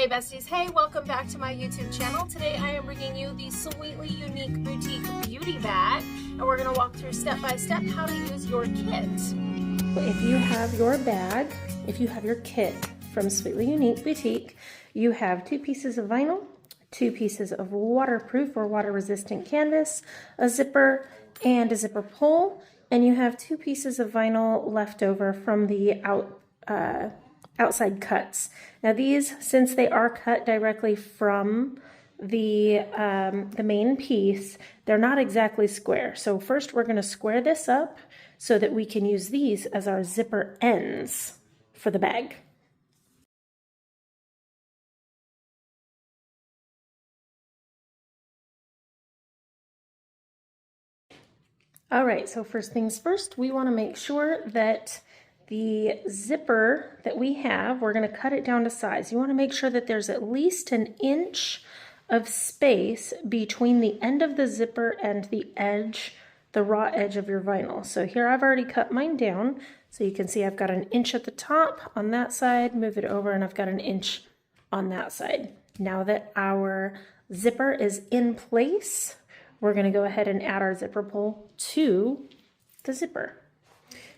Hey besties, hey, welcome back to my YouTube channel. Today I am bringing you the Sweetly Unique Boutique Beauty Bag, and we're going to walk through step by step how to use your kit. If you have your bag, if you have your kit from Sweetly Unique Boutique, you have 2 pieces of vinyl, 2 pieces of waterproof or water resistant canvas, a zipper, and a zipper pull, and you have 2 pieces of vinyl left over from the outside cuts. Now these, since they are cut directly from the main piece, they're not exactly square. So first we're going to square this up so that we can use these as our zipper ends for the bag. All right, so first things first, we want to make sure that the zipper that we have, we're going to cut it down to size. You want to make sure that there's at least an inch of space between the end of the zipper and the edge, the raw edge of your vinyl. So here I've already cut mine down. So you can see I've got an inch at the top on that side, move it over, and I've got an inch on that side. Now that our zipper is in place, we're going to go ahead and add our zipper pull to the zipper.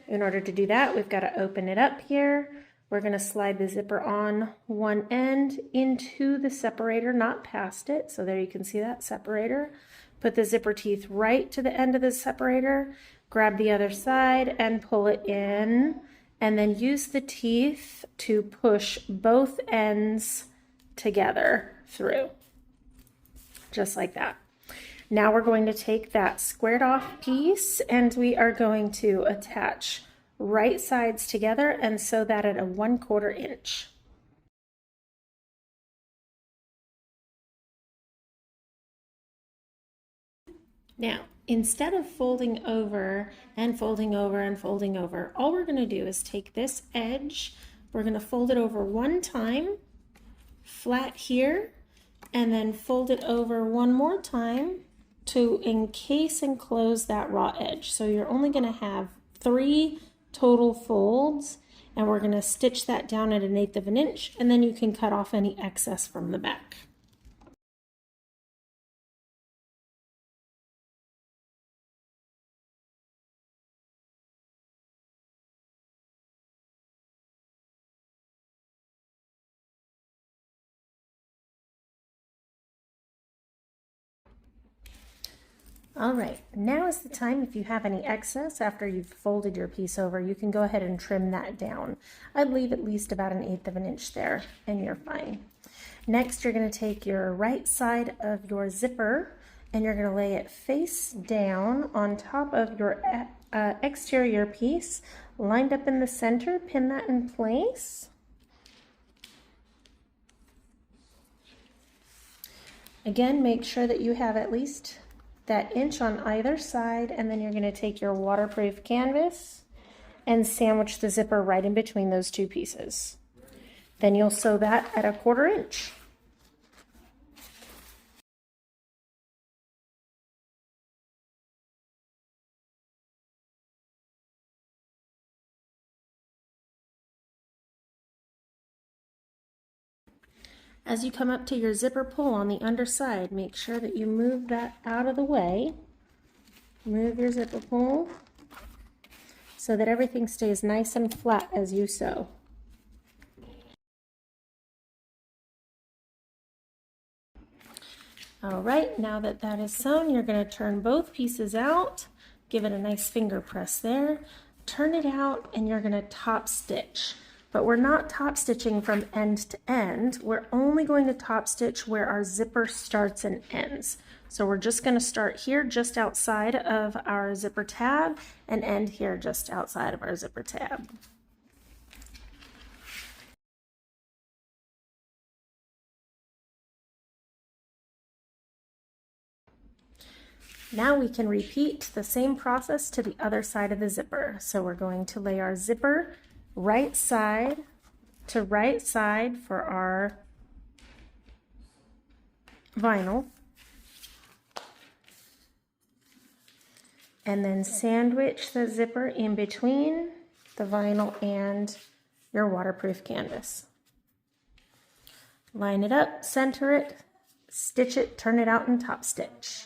In order to do that, we've got to open it up here. We're going to slide the zipper on one end into the separator, not past it. So there you can see that separator. Put the zipper teeth right to the end of the separator, grab the other side and pull it in, and then use the teeth to push both ends together through, just like that. Now we're going to take that squared off piece and we are going to attach right sides together and sew that at a 1/4 inch. Now, instead of folding over and folding over and folding over, all we're going to do is take this edge, we're going to fold it over one time, flat here, and then fold it over one more time to encase and close that raw edge. So you're only going to have 3 total folds, and we're going to stitch that down at 1/8 of an inch, and then you can cut off any excess from the back. All right, now is the time, if you have any excess after you've folded your piece over, you can go ahead and trim that down. I'd leave at least about 1/8 of an inch there and you're fine. Next, you're going to take your right side of your zipper and you're going to lay it face down on top of your exterior piece, lined up in the center. Pin that in place. Again, make sure that you have at least that inch on either side, and then you're going to take your waterproof canvas and sandwich the zipper right in between those 2 pieces. Then you'll sew that at a 1/4 inch. As you come up to your zipper pull on the underside, make sure that you move that out of the way. Move your zipper pull so that everything stays nice and flat as you sew. All right, now that that is sewn, you're going to turn both pieces out, give it a nice finger press there, turn it out, and you're going to top stitch. But we're not top stitching from end to end. We're only going to top stitch where our zipper starts and ends. So we're just going to start here just outside of our zipper tab and end here just outside of our zipper tab. Now we can repeat the same process to the other side of the zipper. So we're going to lay our zipper right side to right side for our vinyl, and then sandwich the zipper in between the vinyl and your waterproof canvas. Line it up, center it, stitch it, turn it out, and top stitch.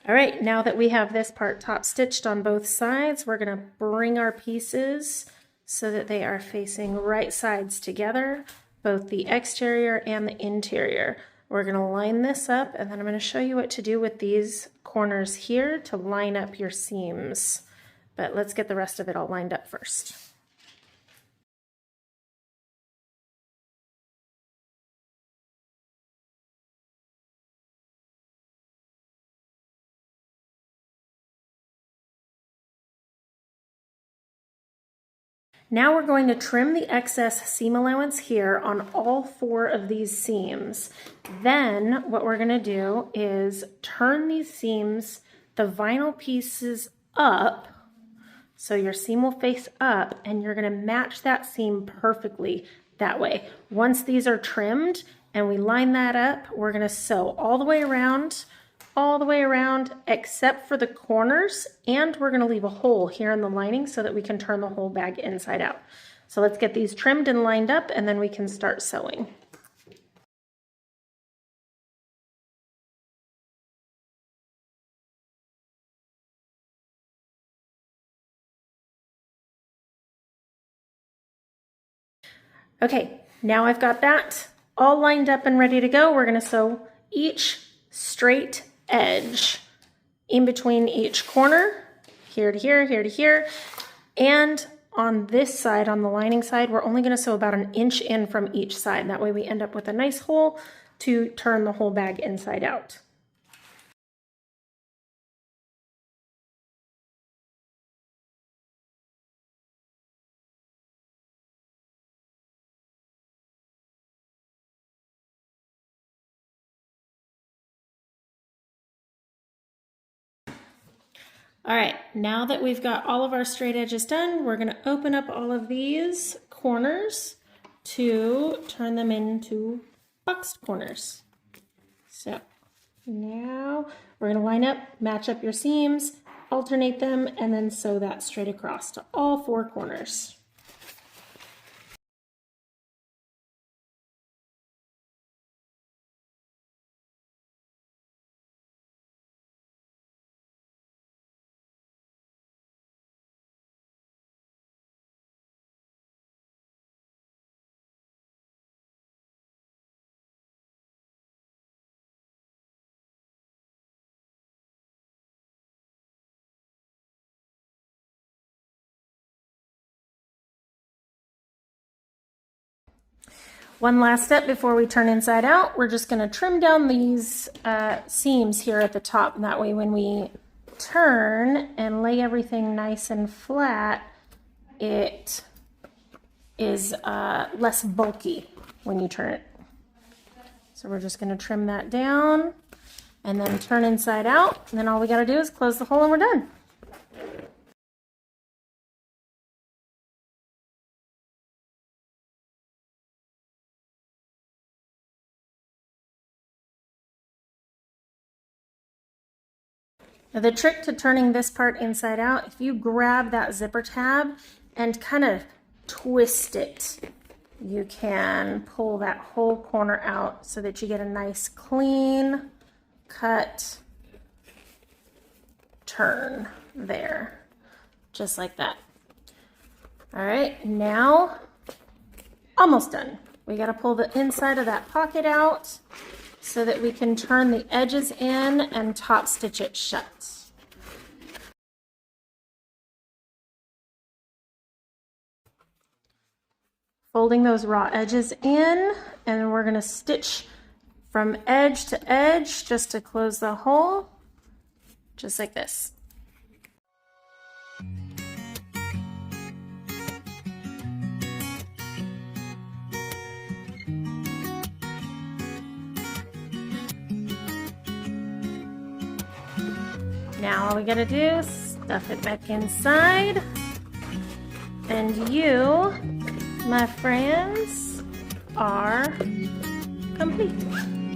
All right, now that we have this part top stitched on both sides, we're going to bring our pieces so that they are facing right sides together, both the exterior and the interior. We're going to line this up, and then I'm going to show you what to do with these corners here to line up your seams. But let's get the rest of it all lined up first. Now we're going to trim the excess seam allowance here on all 4 of these seams. Then what we're going to do is turn these seams, the vinyl pieces up, so your seam will face up, and you're going to match that seam perfectly that way. Once these are trimmed and we line that up, we're going to sew all the way around except for the corners, and we're going to leave a hole here in the lining so that we can turn the whole bag inside out. So let's get these trimmed and lined up, and then we can start sewing. Okay, now I've got that all lined up and ready to go. We're going to sew each straight edge in between each corner, here to here, here to here. And on this side, on the lining side, we're only going to sew about 1 inch in from each side. That way we end up with a nice hole to turn the whole bag inside out. All right, now that we've got all of our straight edges done, we're going to open up all of these corners to turn them into boxed corners. So now we're going to line up, match up your seams, alternate them, and then sew that straight across to all 4 corners. One last step before we turn inside out, we're just going to trim down these seams here at the top. And that way when we turn and lay everything nice and flat, it is less bulky when you turn it. So we're just going to trim that down and then turn inside out. And then all we got to do is close the hole and we're done. Now the trick to turning this part inside out, if you grab that zipper tab and kind of twist it, you can pull that whole corner out so that you get a nice clean cut turn there, just like that. All right, now almost done. We got to pull the inside of that pocket out so that we can turn the edges in and top stitch it shut. Folding those raw edges in, and we're going to stitch from edge to edge just to close the hole, just like this. Now all we gotta do is Stuff it back inside. And you, my friends, are complete.